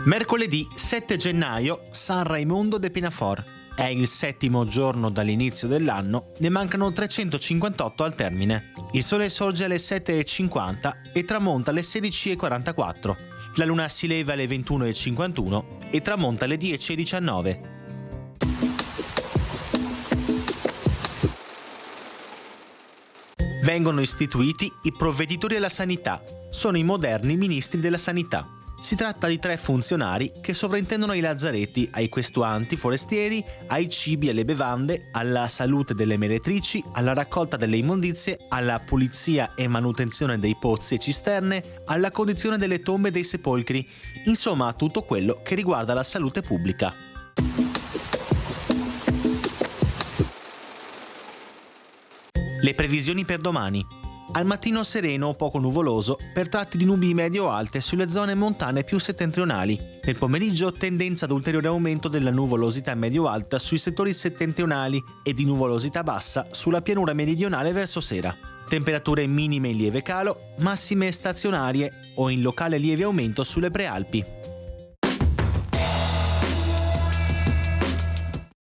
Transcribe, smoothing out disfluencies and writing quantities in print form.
Mercoledì 7 gennaio, San Raimondo de Penafor. È il 7° giorno dall'inizio dell'anno, ne mancano 358 al termine. Il sole sorge alle 7:50 e tramonta alle 16:44. La luna si leva alle 21:51 e tramonta alle 10:19. Vengono istituiti i provveditori alla sanità. Sono i moderni ministri della sanità. Si tratta di 3 funzionari che sovrintendono ai lazzaretti, ai questuanti forestieri, ai cibi e alle bevande, alla salute delle meretrici, alla raccolta delle immondizie, alla pulizia e manutenzione dei pozzi e cisterne, alla condizione delle tombe e dei sepolcri, insomma a tutto quello che riguarda la salute pubblica. Le previsioni per domani. Al mattino sereno o poco nuvoloso, per tratti di nubi medio-alte sulle zone montane più settentrionali. Nel pomeriggio tendenza ad ulteriore aumento della nuvolosità medio-alta sui settori settentrionali e di nuvolosità bassa sulla pianura meridionale verso sera. Temperature minime in lieve calo, massime stazionarie o in locale lieve aumento sulle prealpi.